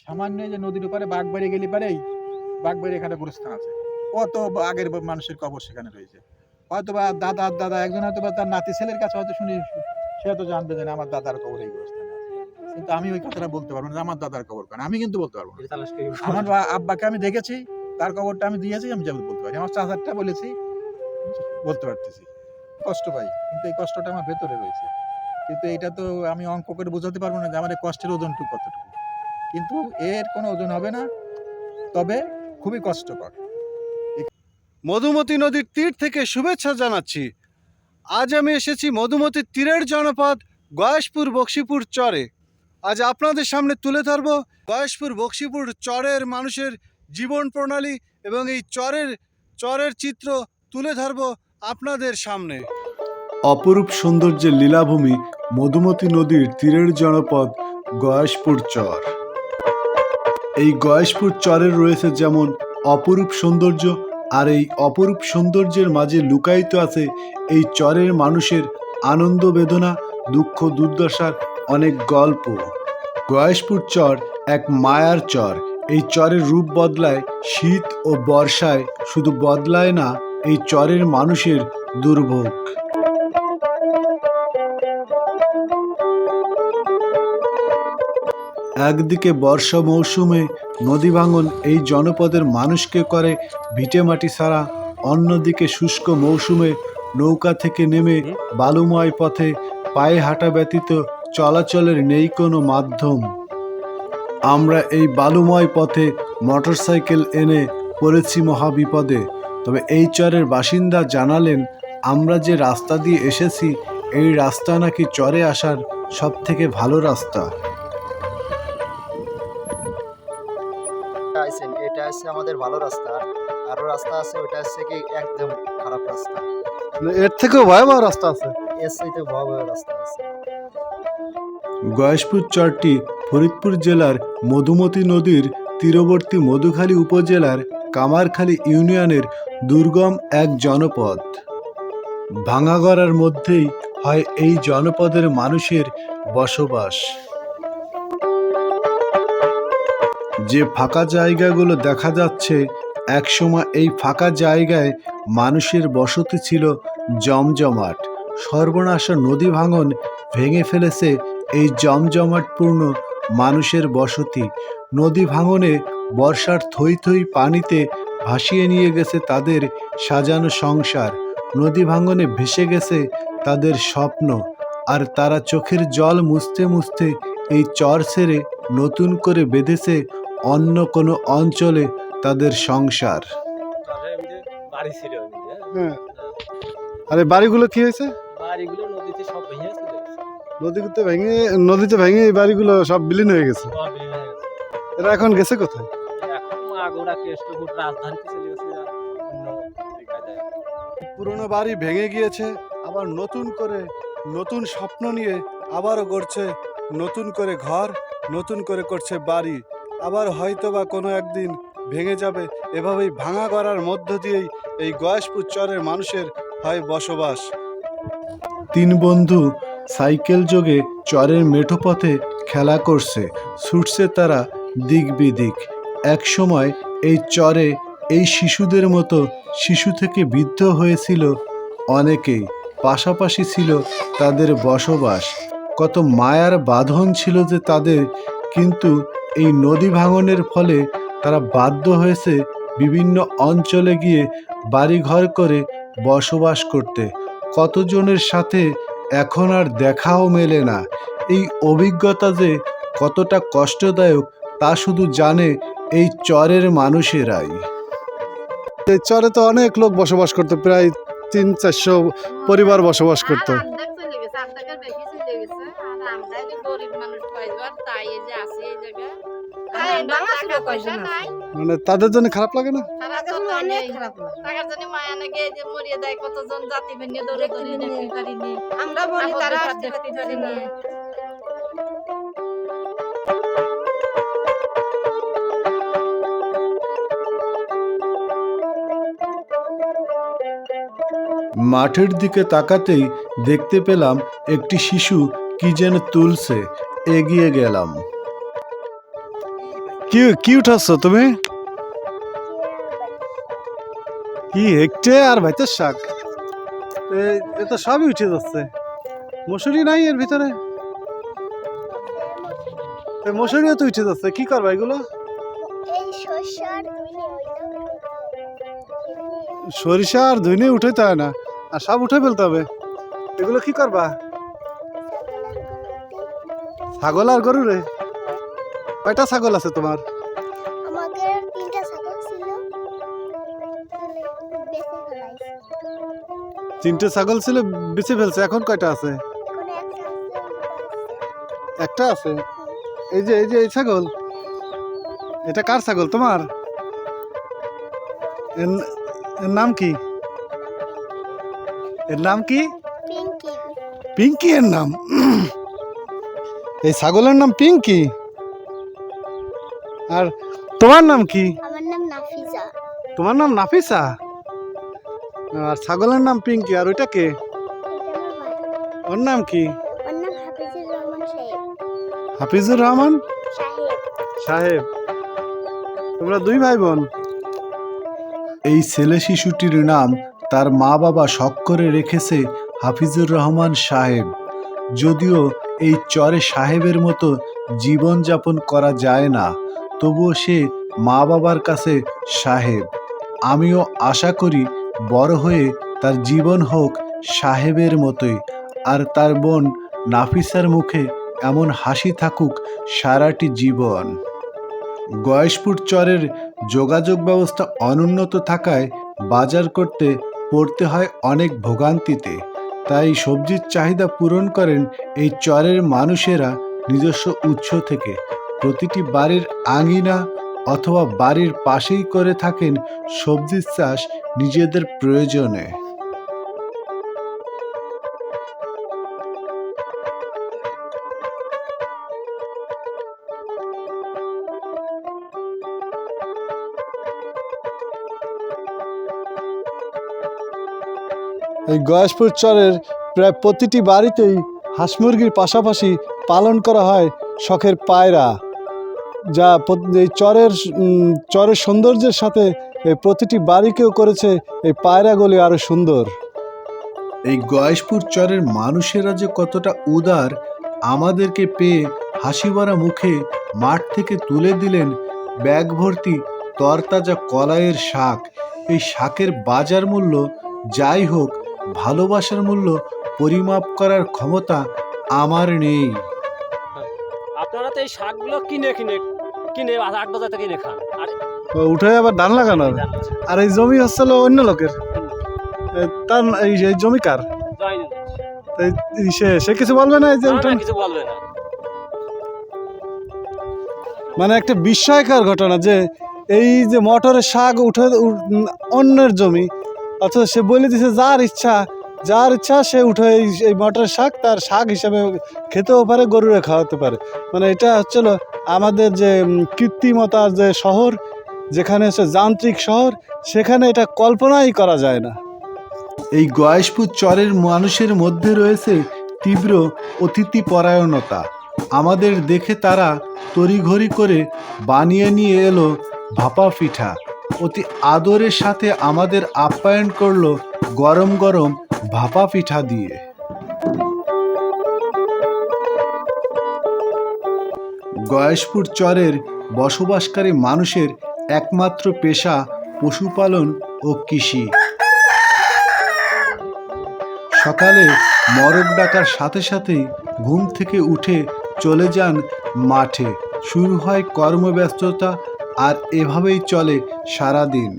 সামান্য যে নদীর উপরে বাঘবাড়ি গেলে পারেই বাঘবাড়ি এখানে গোরস্থান আছে, কত আগের মানুষের কবর সেখানে রয়েছে। হয়তো বা দাদার দাদা একজন হয়তো বা তার নাতি ছেলের কাছে হয়তো শুনি, সে হয়তো জানবে যে আমার দাদার কবর এই গোরস্থানে আছে, কিন্তু আমি ওই কথাটা বলতে পারবো না যে আমার দাদার কবর কেন, আমি কিন্তু বলতে পারবো না। আমার আব্বাকে আমি দেখেছি, তার কবরটা আমি দিয়েছি, আমি যেমন বলতে পারি। আমার চাচারটা বলেছি, বলতে পারতেছি। কষ্ট পাই, কিন্তু এই কষ্টটা আমার ভেতরে রয়েছে। কিন্তু এটা তো আমি অঙ্ক করে বোঝাতে পারবো না যে আমার এই কষ্টের ওজনটুকু কতটুকু, কিন্তু এর কোনো ওজন হবে না, তবে খুবই কষ্টকর। মধুমতি নদীর তীর থেকে শুভেচ্ছা জানাচ্ছি। আজ আমি এসেছি মধুমতির তীরের জনপদ গয়েশপুর বক্সিপুর চরে। আজ আপনাদের সামনে তুলে ধরব গয়েশপুর বক্সিপুর চরের মানুষের জীবন প্রণালী এবং এই চরের চিত্র তুলে ধরব আপনাদের সামনে। অপরূপ সৌন্দর্যের লীলাভূমি মধুমতি নদীর তীরের জনপদ গয়েশপুর চর। এই গয়েশপুর চরের রয়েছে যেমন অপরূপ সৌন্দর্য, আর এই অপরূপ সৌন্দর্যের মাঝে লুকায়িত আছে এই চরের মানুষের আনন্দ বেদনা, দুঃখ দুর্দশার অনেক গল্প। গয়েশপুর চর এক মায়ার চর। এই চরের রূপ বদলায় শীত ও বর্ষায়, শুধু বদলায় না এই চরের মানুষের দুর্ভোগ। একদিকে বর্ষা মৌসুমে নদী ভাঙন এই জনপদের মানুষকে করে ভিটেমাটি ছাড়া, অন্যদিকে শুষ্ক মৌসুমে নৌকা থেকে নেমে বালুময় পথে পায়ে হাঁটা ব্যতীত চলাচলের নেই কোনো মাধ্যম। আমরা এই বালুময় পথে মোটরসাইকেল এনে পড়েছি মহাবিপদে। তবে এই চরের বাসিন্দা জানালেন, আমরা যে রাস্তা দিয়ে এসেছি এই রাস্তা নাকি চরে আসার সব থেকে ভালো রাস্তা। এটা হচ্ছে আমাদের ভালো রাস্তা, আরো রাস্তা আছে, ওটা হচ্ছে কি একদম খারাপ রাস্তা। এর থেকেও ভয়াবহ রাস্তা আছে, এর চাইতে ভয়াবহ রাস্তা আছে। গয়েশপুর চরটি ফরিদপুর জেলার মধুমতি নদীর তীরবর্তী মধুখালী উপজেলার কামারখালী ইউনিয়নের দুর্গম এক জনপদ। ভাঙাগড়ার মধ্যেই হয় এই জনপদের মানুষের বসবাস। যে ফাঁকা জায়গাগুলো দেখা যাচ্ছে, একসময় এই ফাঁকা জায়গায় মানুষের বসতি ছিল জমজমাট। সর্বনাশা নদী ভাঙন ভেঙে ফেলেছে এই জমজমাটপূর্ণ মানুষের বসতি। নদী ভাঙনে বর্ষার থই থই পানিতে ভাসিয়ে নিয়ে গেছে তাদের সাজানো সংসার। নদী ভাঙনে ভেসে গেছে তাদের স্বপ্ন, আর তারা চোখের জল মুছতে মুছতে এই চর ছেড়ে নতুন করে বেঁধেছে অন্য কোনো অঞ্চলে তাদের সংসার। আরে বাড়িগুলো কি হয়েছে? বাড়িগুলো নদীতে সব ভেঙে চলে গেছে। নদীতে ভেঙে এই বাড়িগুলো সব বিলীন হয়ে গেছে। সব বিলীন হয়ে গেছে। এরা এখন গেছে কোথায়? এখন মাগুরা কেষ্টপুর রাজধানীতে চলে গেছে, অন্য জায়গায়। পুরনো বাড়ি ভেঙে গিয়েছে, আবার নতুন স্বপ্ন নিয়ে আবারও গড়ছে নতুন করে ঘর, নতুন করে করছে বাড়ি। আবার হয়তো বা কোনো একদিন ভেঙে যাবে। এভাবেই ভাঙা গড়ার মধ্য দিয়েই এই গয়েশপুর চরের মানুষের হয় বসবাস। তিন বন্ধু সাইকেল যোগে চরের মেঠো পথে খেলা করছে, ছুটছে তারা দিক বিদিক। এক সময় এই চরে এই শিশুদের মতো শিশু থেকে বৃদ্ধ হয়েছিল অনেকেই। পাশাপাশি ছিল তাদের বসবাস। কত মায়ার বাঁধন ছিল যে তাদের, কিন্তু এই নদী ভাঙনের ফলে তারা বাধ্য হয়েছে বিভিন্ন অঞ্চলে গিয়ে বাড়িঘর করে বসবাস করতে। কতজনের সাথে এখন আর দেখাও মেলে না। এই অভিজ্ঞতা যে কতটা কষ্টদায়ক তা শুধু জানে এই চরের মানুষেরাই। এই চরে তো অনেক লোক বসবাস করতো, প্রায় 300-400 পরিবার বসবাস করতো। মানে তাদের জন্য খারাপ লাগে না? মাঠের দিকে তাকাতেই দেখতে পেলাম একটি শিশু কি যেন তুলছে। এগিয়ে গেলাম। কি কি উঠাচ্ছ তুমি? কি হেক্টে আর ভাইতের শাক? এ তো সবই উঠে যাচ্ছে। মসুরি নাই এর ভিতরে? মসুরিও তো উঠে যাচ্ছে, কি করবা এগুলো? সরিষা আর ধুইনে উঠাইতে হয় না, আর সব উঠে ফেলতে হবে। এগুলো কি করবা? ছাগল আর গরু রে? কয়টা ছাগল আছে তোমার? আমাদের 3টা ছাগল ছিল, বেঁচে ফেলাইছে। 3টে ছাগল ছিল, বেঁচে ফেলছে। এখন কয়টা আছে? এখন একটা আছে। এই যে এই ছাগল, এটা কার ছাগল? তোমার? এর নাম কি? এর নাম কি? পিঙ্কি। পিঙ্কি এর নাম? এই ছাগলের নাম পিঙ্কি। আর তোমার নাম কি? আমার নাম নাফিজা। তোমার নাম নাফিসা? আর ছাগলের নাম পিঙ্কি। আর ওইটা কে? এটা আমার ভাই। ওর নাম কি? ওর নাম হাফিজুর রহমান সাহেব। হাফিজুর রহমান সাহেব। সাহেব। তোমরা 2 ভাই বোন? এই ছেলে শিশুটির নাম তার মা বাবা শখ করে রেখেছে হাফিজুর রহমান সাহেব। যদিও এই চরে সাহেবের মতো জীবনযাপন করা যায় না, তবুও সে মা বাবার কাছে সাহেব। আমিও আশা করি বড় হয়ে তার জীবন হোক সাহেবের মতোই, আর তার বোন নাফিসার মুখে এমন হাসি থাকুক সারাটি জীবন। গয়েশপুর চরের যোগাযোগ ব্যবস্থা অনুন্নত থাকায় বাজার করতে পড়তে হয় অনেক ভোগান্তিতে। তাই সবজির চাহিদা পূরণ করেন এই চরের মানুষেরা নিজস্ব উৎস থেকে। প্রতিটি বাড়ির আঙিনা অথবা বাড়ির পাশেই করে থাকেন সবজির চাষ নিজেদের প্রয়োজনে। এই গয়েশপুর চরের প্রায় প্রতিটি বাড়িতেই হাঁস মুরগির পাশাপাশি পালন করা হয় শখের পায়রা, যা এই চরের সৌন্দর্যের সাথে এই প্রতিটি বাড়িকেও করেছে এই পায়রাগুলি আরো সুন্দর। এই গয়েশপুর চরের মানুষেরা যে কতটা উদার, আমাদেরকে পেয়ে হাসি ভরা মুখে মাঠ থেকে তুলে দিলেন ব্যাগ ভর্তি তরতাজা কলাইয়ের শাক। এই শাকের বাজার মূল্য যাই হোক, ভালোবাসার মূল্য পরিমাপ করার ক্ষমতা আমার নেই। আপনারা তো এই শাকগুলো কিনে হাট বাজার থেকে কিনে খান, আর উঠে আবার ধান লাগানো হবে। আর এই জমি হচ্ছিল অন্য লোকের, তার এই জমি কার? যায়নি। সে কিছু বলবে না? এই যে না, উঠে না, কিছু বলবে না। মানে একটা বিস্ময়কর ঘটনা যে এই যে মটরের শাক উঠে অন্যের জমি, অথচ সে বলে দিছে যার ইচ্ছা সে উঠে এই মটরের শাক তার শাক হিসাবে খেতেও পারে, গরুরে খাওয়াতে পারে। মানে এটা হচ্ছিল আমাদের যে কৃত্রিমতার যে শহর, যেখানে হচ্ছে যান্ত্রিক শহর, সেখানে এটা কল্পনাই করা যায় না। এই গয়েশপুর চরের মানুষের মধ্যে রয়েছে তীব্র অতিথি পরায়ণতা। আমাদের দেখে তারা তড়িঘড়ি করে বানিয়ে নিয়ে এলো ভাপা পিঠা। অতি আদরের সাথে আমাদের আপ্যায়ন করলো গরম গরম ভাপা পিঠা দিয়ে। গয়েশপুর চরের বসবাসকারী মানুষের একমাত্র পেশা পশুপালন ও কৃষি। সকালে মরগ ডাকার সাথে সাথেই ঘুম থেকে উঠে চলে যান মাঠে। শুরু হয় কর্মব্যস্ততা, আর এভাবেই চলে সারাদিন।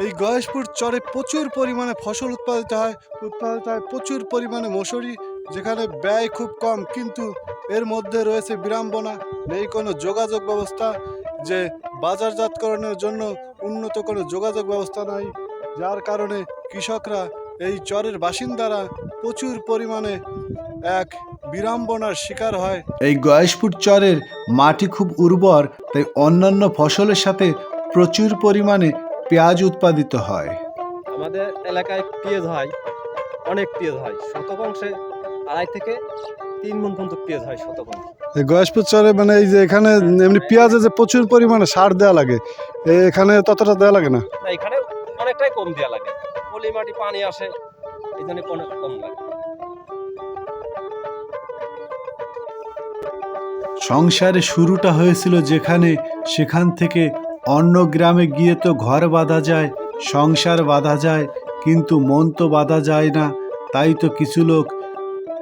এই গয়েশপুর চরে প্রচুর পরিমাণে ফসল উৎপাদিত হয় প্রচুর পরিমাণে মশুরি, যেখানে ব্যয় খুব কম, কিন্তু এর মধ্যে রয়েছে বিড়ম্বনা। নেই কোনো যোগাযোগ ব্যবস্থা, যে বাজারজাতকরণের জন্য উন্নত কোনো যোগাযোগ ব্যবস্থা নাই, যার কারণে কৃষকরা, এই চরের বাসিন্দারা প্রচুর পরিমাণে এক বিড়ম্বনার শিকার হয়। এই গয়েশপুর চরের মাটি খুব উর্বর, তাই অন্যান্য ফসলের সাথে প্রচুর পরিমাণে পেঁয়াজ উৎপাদিত হয়। আমাদের এলাকায় পেঁয়াজ হয়, অনেক পেঁয়াজ হয়, শতকাংশে 2.5 থেকে 3 মণ পর্যন্ত পেঁয়াজ হয় শতকণ। এই গয়েশপুর চরে মানে এই যে এখানে এমনি পেঁয়াজে যে প্রচুর পরিমাণে সার দেওয়া লাগে, এখানে ততটা দেওয়া লাগে না? না, এখানে অনেকটাই কম দেওয়া লাগে, পলি মাটি পানি আসে, এই জন্য অনেক কম লাগে। সংসারের শুরুটা হয়েছিল যেখানে, সেখান থেকে অন্য গ্রামে গিয়ে তো ঘর বাঁধা যায়, সংসার বাঁধা যায়, কিন্তু মন তো বাঁধা যায় না। তাই তো কিছু লোক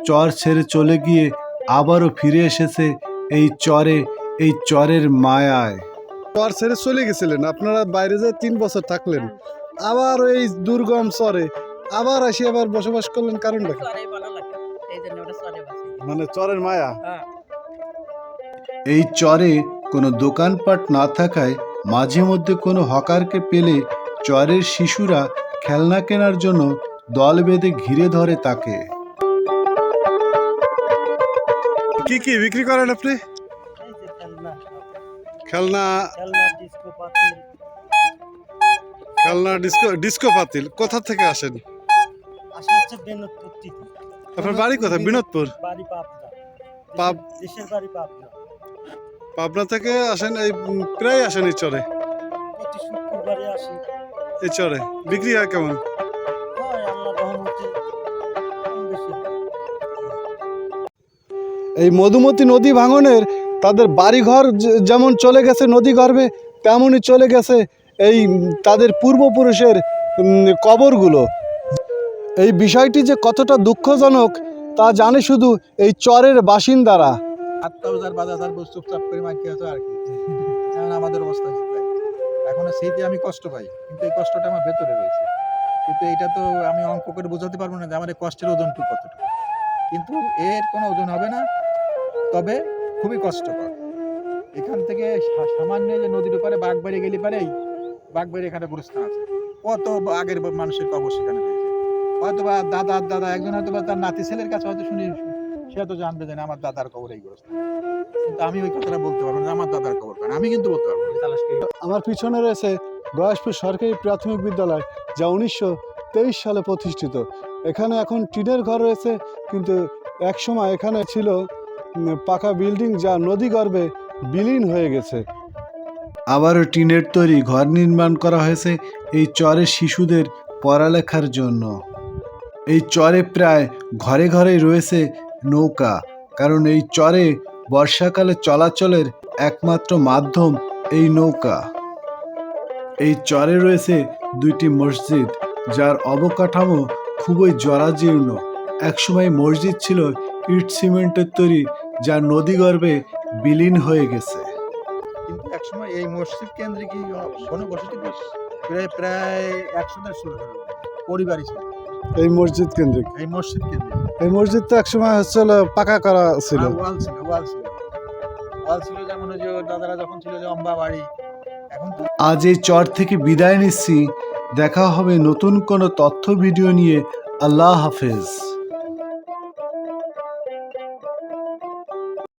চর ছেড়ে চলে গিয়ে আবারও ফিরে এসেছে এই চরে, এই চরের মায়ায়। চর ছেড়ে চলে গেছিলেন আপনারা, বাইরে যে 3 বছর থাকলেন, আবার এই দুর্গম চরে আবার আসি আবার বসবাস করলেন, কারণটা কি? মানে চরের মায়া। এই চরে কোনো দোকানপাট না থাকায় মাঝে মধ্যে কোনো হকারকে পেলে চরের শিশুরা খেলনা কেনার জন্য দল বেঁধে ঘিরে ধরে তাকে। কি কি বিক্রি করেন আপনি? খেলনা, খেলনা, ডিস্কো পাতিল। কোথা থেকে আসেন? আপনার বাড়ি কোথায়? বিনোদপুর। পাবনা থেকে আসেন? এই প্রায় আসেন এই চরে? এই চরে বিক্রি হয় কেমন? এই মধুমতি নদী ভাঙনের তাদের বাড়িঘর যেমন চলে গেছে নদী গর্ভে, তেমনই চলে গেছে এই তাদের পূর্বপুরুষের কবরগুলো। এই বিষয়টি যে কতটা দুঃখজনক তা জানে শুধু এই চরের বাসিন্দারা। 7,000 বাজার চুপচাপ করে মাইকে আছে আর কি। যেমন আমাদের অবস্থা হয়েছে তাই। এখন সেইতে আমি কষ্ট পাই, কিন্তু এই কষ্টটা আমার ভেতরে রয়েছে। কিন্তু এটা তো আমি অঙ্ক করে বোঝাতে পারবো না যে আমার এই কষ্টের ওজনটুকু কতটুকু। কিন্তু এর কোনো ওজন হবে না, তবে খুবই কষ্টকর। এখান থেকে সামান্য যে নদীর উপরে বাগবাড়ি গেলে পারেই, বাগবাড়ি এখানে গুরুস্থান আছে, কত আগের মানুষের কবর সেখানে রয়েছে। হয়তোবা দাদা একজন হয়তো তার নাতি ছেলের কাছে হয়তো শুনি, সে তো জানবে যে আমার দাদার কবর এই গুরুস্থান। কিন্তু আমি ওই কথাটা বলতে পারবো না আমার দাদার কবর, কারণ আমি কিন্তু বলতে পারবো না। আমার পিছনে রয়েছে গয়েশপুর সরকারি প্রাথমিক বিদ্যালয়, যা 1923 সালে প্রতিষ্ঠিত। এখানে এখন টিনের ঘর রয়েছে, কিন্তু একসময় এখানে ছিল পাকা বিল্ডিং, যা নদী গর্ভে বিলীন হয়ে গেছে। আবারও টিনের তৈরি ঘর নির্মাণ করা হয়েছে এই চরের শিশুদের পড়ালেখার জন্য। এই চরে প্রায় ঘরে ঘরেই রয়েছে নৌকা, কারণ এই চরে বর্ষাকালে চলাচলের একমাত্র মাধ্যম এই নৌকা। এই চরে রয়েছে 2টি মসজিদ, যার অবকাঠামো খুবই জরাজীর্ণ। একসময় মসজিদ ছিল ইট সিমেন্টের তৈরি, যা নদীগর্ভে বিলীন হয়ে গেছে। কিন্তু একসময় এই মসজিদ কেন্দ্রিক ঘনবসতি প্রায় 100-150 পরিবারই ছিল এই মসজিদ কেন্দ্রিক। এই মসজিদ কেন্দ্রিক। এই মসজিদ তো একসময় হচ্ছিল পাকা করা ছিল। ওয়াল ছিল যেমন ওই যে দাদারা যখন ছিল যে অম্বা বাড়ি। এখন তো আজ এই চর থেকে বিদায় নিচ্ছি, দেখা হবে নতুন কোনো তথ্য ভিডিও নিয়ে। আল্লাহ হাফেজ।